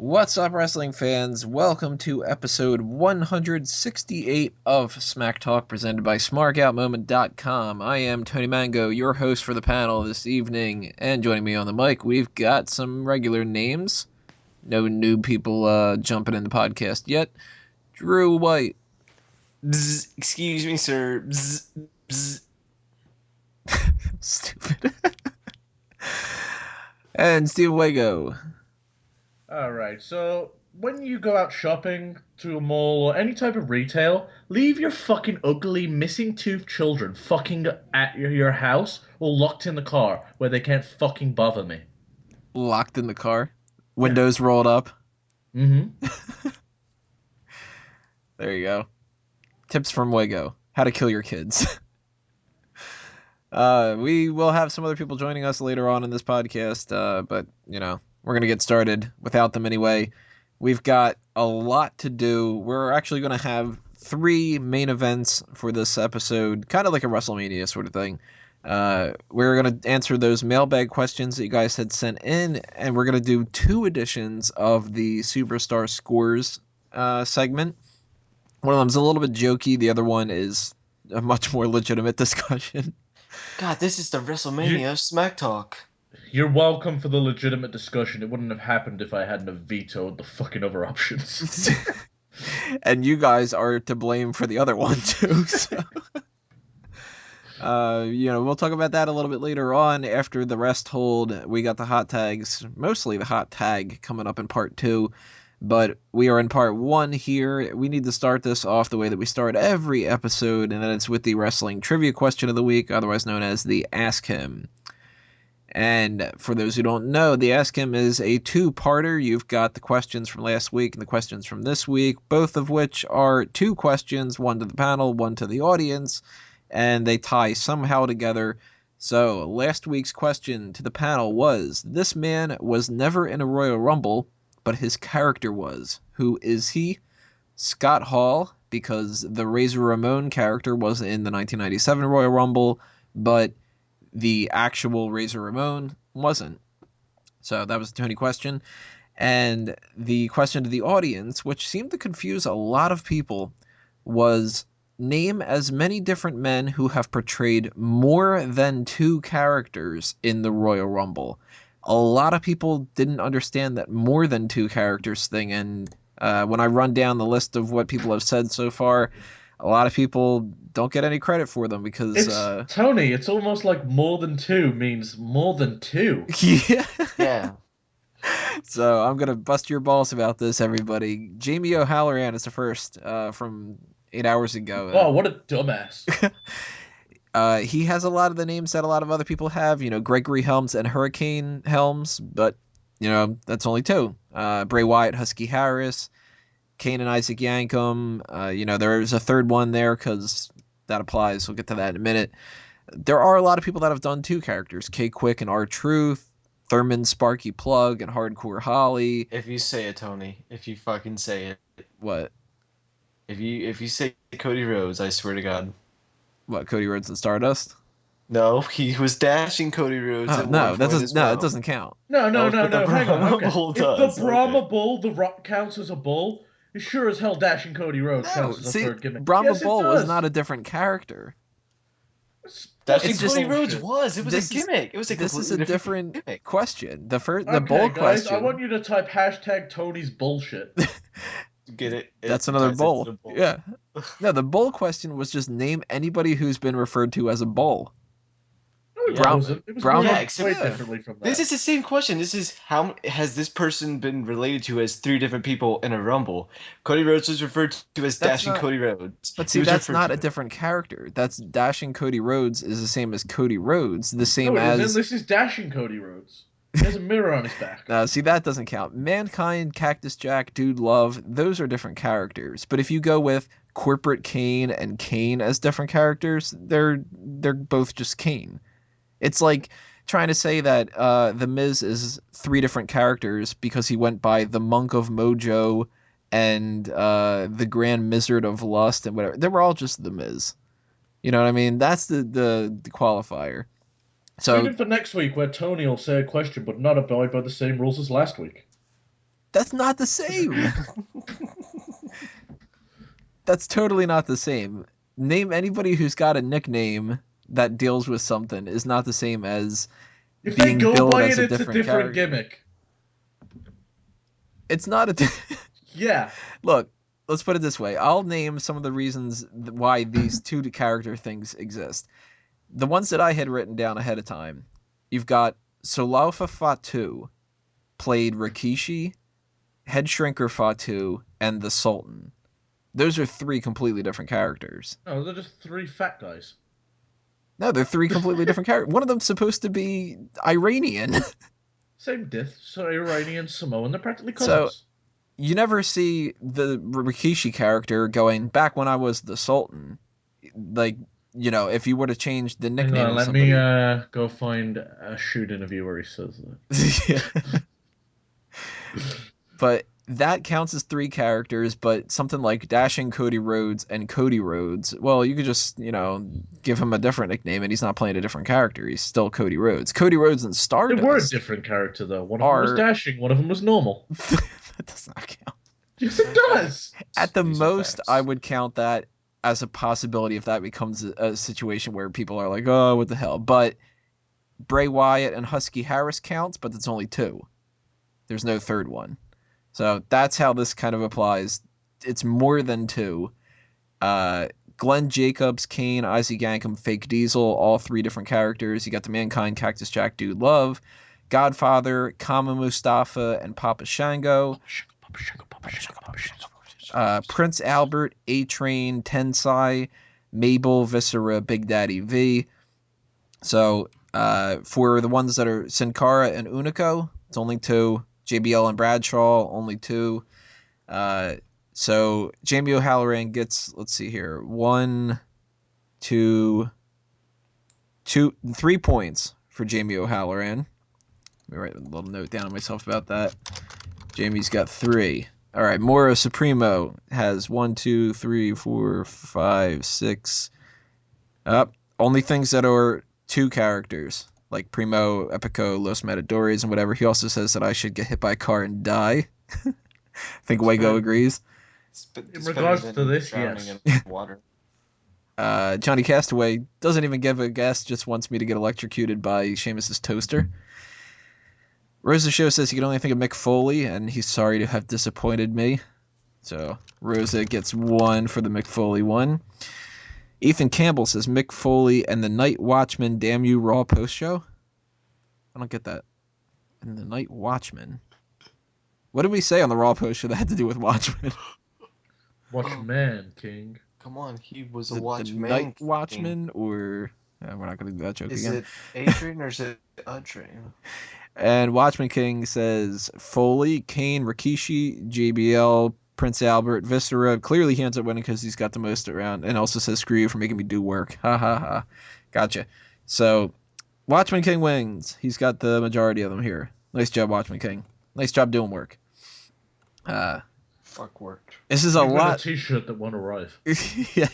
What's up, wrestling fans? Welcome to episode 168 of Smack Talk, presented by SmarkOutMoment.com. I am Tony Mango, your host for the panel this evening, and joining me on the mic, we've got some regular names. No new people jumping in the podcast yet. Drew White. Bzz, excuse me, sir. Bzz, bzz. Stupid. And Steve Wago. Alright, so when you go out shopping to a mall or any type of retail, leave your fucking ugly missing tooth children fucking at your house or locked in the car where they can't fucking bother me. Locked in the car. Windows rolled up. Mm-hmm. There you go. Tips from Wago. How to kill your kids. We will have some other people joining us later on in this podcast, but, we're going to get started without them anyway. We've got a lot to do. We're actually going to have 3 main events for this episode, kind of like a WrestleMania sort of thing. We're going to answer those mailbag questions that you guys had sent in, and we're going to do 2 editions of the Superstar Scores segment. One of them's a little bit jokey. The other one is a much more legitimate discussion. God, this is the WrestleMania Smack Talk. You're welcome for the legitimate discussion. It wouldn't have happened if I hadn't have vetoed the fucking other options. And you guys are to blame for the other one too. So. We'll talk about that a little bit later on after the rest hold. We got the hot tags, mostly the hot tag coming up in part 2, but we are in part 1 here. We need to start this off the way that we start every episode, and then it's with the wrestling trivia question of the week, otherwise known as the Ask Him. And for those who don't know, the Ask Him is a 2-parter. You've got the questions from last week and the questions from this week, both of which are 2 questions, one to the panel, one to the audience, and they tie somehow together. So last week's question to the panel was, this man was never in a Royal Rumble, but his character was. Who is he? Scott Hall, because the Razor Ramon character was in the 1997 Royal Rumble, but the actual Razor Ramon wasn't. So that was the Tony question. And the question to the audience, which seemed to confuse a lot of people, was name as many different men who have portrayed more than 2 characters in the Royal Rumble. A lot of people didn't understand that more than 2 characters thing, and when I run down the list of what people have said so far, a lot of people don't get any credit for them because... Tony, it's almost like more than 2 means more than 2. Yeah. So I'm going to bust your balls about this, everybody. Jamie O'Halloran is the first from 8 hours ago. Oh, what a dumbass. He has a lot of the names that a lot of other people have, Gregory Helms and Hurricane Helms, but, that's only 2. Bray Wyatt, Husky Harris, Kane and Isaac Yankem. There's a 3rd one there because that applies. We'll get to that in a minute. There are a lot of people that have done 2 characters, K-Quick and R-Truth, Thurman, Sparky Plug, and Hardcore Holly. If you say it, Tony. If you fucking say it. What? If you say Cody Rhodes, I swear to God. What, Cody Rhodes and Stardust? No, he was dashing Cody Rhodes. Oh, no, that doesn't. No, it doesn't count. No. But the Hang on. Brahma Okay. Bull If does. the Brahma Okay. Bull, the Rock counts as a bull, it sure as hell dashing Cody Rhodes No, counts as a 3rd gimmick. Brahma Yes, it Bull was does. not a different character. Dashing It's just Cody Rhodes bullshit. It was a gimmick. It was a This is a completely different gimmick. question. The Okay, Bull guys, question. I want you to type hashtag Tony's bullshit. Get it? That's It another ties bull. into bull. Yeah. No, the Bull question was just name anybody who's been referred to as a bull. No, it Brown- wasn't. It was Brown- worded Yeah, except- way yeah. differently from that. This is the same question. This is how has this person been related to as 3 different people in a Rumble? Cody Rhodes was referred to as That's Dashing not- Cody Rhodes. But He see, was that's referred not to a different character. That's Dashing Cody Rhodes is the same as Cody Rhodes. The same No, it isn't. as... This is dashing Cody Rhodes. He has a mirror on his back. See, that doesn't count. Mankind, Cactus Jack, Dude Love, those are different characters. But if you go with Corporate Kane and Kane as different characters, they're both just Kane. It's like trying to say that The Miz is 3 different characters because he went by the Monk of Mojo and the Grand Wizard of Lust and whatever. They were all just The Miz. You know what I mean? That's the qualifier. So Tune in for next week where Tony will say a question but not abide by the same rules as last week. That's not the same. That's totally not the same. Name anybody who's got a nickname that deals with something is not the same as If they being go billed by as it, a it's a different different character. gimmick. It's not a. Yeah. Look, let's put it this way. I'll name some of the reasons why these two character things exist. The ones that I had written down ahead of time. You've got Solafa Fatu played Rikishi, Head Shrinker Fatu, and the Sultan. Those are three completely different characters. No, they're just three fat guys. No, they're three completely different characters. One of them's supposed to be Iranian. Same diff. So Iranian Samoan, they're practically So cousins. you never see the Rikishi character going back when I was the Sultan. Like, if you were to change the Hang nickname on, of let me somebody. go find a shoot interview where he says Yeah. But that counts as three characters, but something like Dashing Cody Rhodes and Cody Rhodes, well, you could just, give him a different nickname and he's not playing a different character. He's still Cody Rhodes. Cody Rhodes and they were a Stardust different character though. One of them was are. dashing, one of them was normal. That does not count. Yes, it does. At the These are most, facts. I would count that as a possibility if that becomes a situation where people are like, oh, what the hell. But Bray Wyatt and Husky Harris counts, but it's only two. There's no third one. So that's how this kind of applies. It's more than two. Uh, Glenn Jacobs, Kane, Isaac Yankem, Fake Diesel, all three different characters. You got the Mankind, Cactus Jack, Dude Love, Godfather, Kama Mustafa, and Papa Shango. Prince Albert, A Train, Tensai, Mabel, Viscera, Big Daddy V. So for the ones that are Sin Cara and Unico, it's only two. JBL and Bradshaw, only two. So Jamie O'Halloran gets, let's see here, 1, 2, 3 points for Jamie O'Halloran. Let me write a little note down on myself about that. Jamie's got 3. All right, Mora Supremo has 1, 2, 3, 4, 5, 6. Only things that are two characters, like Primo, Epico, Los Matadores, and whatever. He also says that I should get hit by a car and die. I think Wago agrees. In regards to this, drowning yes. in water. Johnny Castaway doesn't even give a guess, just wants me to get electrocuted by Sheamus's toaster. Rosa Show says he can only think of Mick Foley, and he's sorry to have disappointed me. So Rosa gets 1 for the Mick Foley one. Ethan Campbell says Mick Foley and the Night Watchman Damn You Raw post show. I don't get that. And the Night Watchman. What did we say on the Raw post show that had to do with Watchmen? Watchman King. Come on, he was Is a it the watchman. Night Watchman or we're not going to do that joke Is again. it A Train or is it a train? And Watchman King says Foley, Kane, Rikishi, JBL, Prince Albert, Viscera. Clearly he ends up winning because he's got the most around. And also says screw you for making me do work. Ha ha ha. Gotcha. So Watchman King wins. He's got the majority of them here. Nice job, Watchman King. Nice job doing work. Fuck work. This is a You win a lot. T-shirt that won't arrive. Yeah.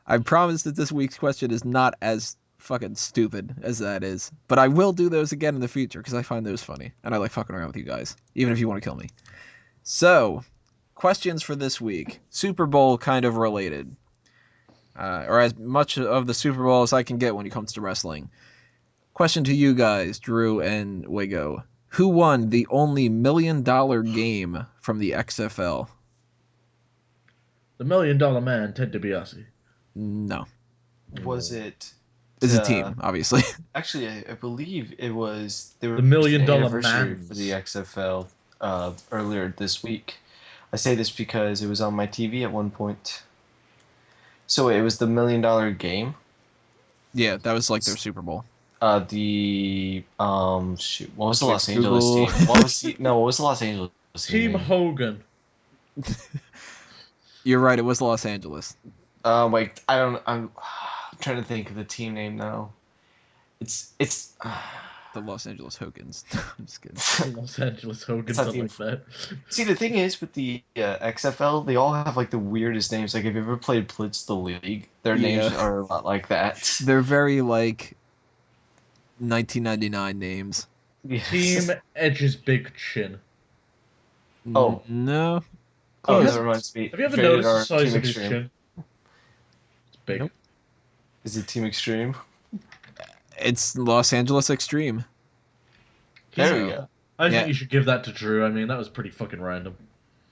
I promise that this week's question is not as fucking stupid as that is. But I will do those again in the future because I find those funny. And I like fucking around with you guys, even if you want to kill me. So, questions for this week. Super Bowl kind of related. Or as much of the Super Bowl as I can get when it comes to wrestling. Question to you guys, Drew and Wago. Who won the only $1 million game from the XFL? The $1 Million Man, Ted DiBiase. No. Was it? It's a team, obviously. Actually, I believe it was. There The was $1 Million an anniversary Mans. for the XFL earlier this week. I say this because it was on my TV at one point. So it was the $1 Million Game. Yeah, that was like their Super Bowl. What was the Quick Los Angeles Google. team? What was the Los Angeles Team team? Hogan. You're right, it was Los Angeles. I'm trying to think of the team name now. It's The Los Angeles Hogans. I'm just kidding. The Los Angeles Hogan, It's not something Team- like that. See, the thing is with the XFL, they all have like the weirdest names. Like, if you ever played Blitz the League, their names Yeah. are a lot like that. They're very like 1999 names. Yes. Team Edge's Big Chin. Oh, No. oh, Have Close. that reminds me. have you ever Rated noticed the R size Team of his Extreme. chin? It's big. Nope. Is it Team Extreme? It's Los Angeles Extreme. There He, we So, go. I think yeah. you should give that to Drew. I mean, that was pretty fucking random.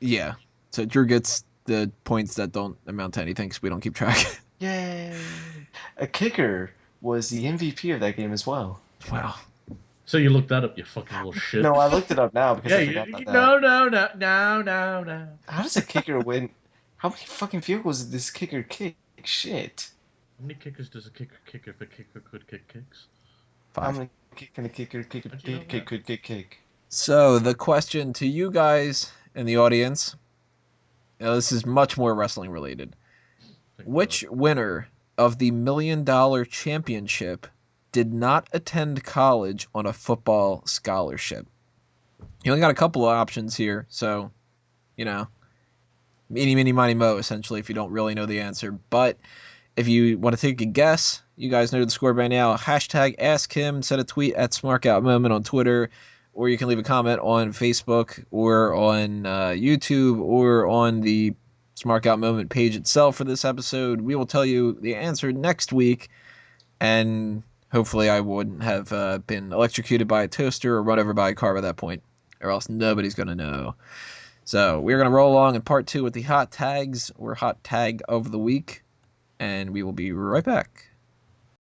Yeah. So Drew gets the points that don't amount to anything because we don't keep track. Yay! A kicker was the MVP of that game as well. Wow. So you looked that up, you fucking little shit. No, I looked it up now because Yeah, I forgot about that. no, no, no, no, no, no. How does a kicker win? How many fucking field goals did this kicker kick? Shit. How many kickers does a kicker kick if a kicker could kick kicks? How 5. many kick can a kicker kick How'd you know that? could kick? So the question to you guys in the audience, now this is much more wrestling related. Thank God. Which winner of the $1 million championship did not attend college on a football scholarship? You only got a couple of options here, so you know, meeny, miny, miny, mo, essentially, if you don't really know the answer. But if you want to take a guess, you guys know the score by now. Hashtag ask him, send a tweet at SmarkOutMoment on Twitter, or you can leave a comment on Facebook or on YouTube or on the Smark Out Moment page itself for this episode. We will tell you the answer next week, and hopefully I wouldn't have been electrocuted by a toaster or run over by a car by that point, or else nobody's going to know. So we're going to roll along in part 2 with the hot tags or hot tag of the week, and we will be right back.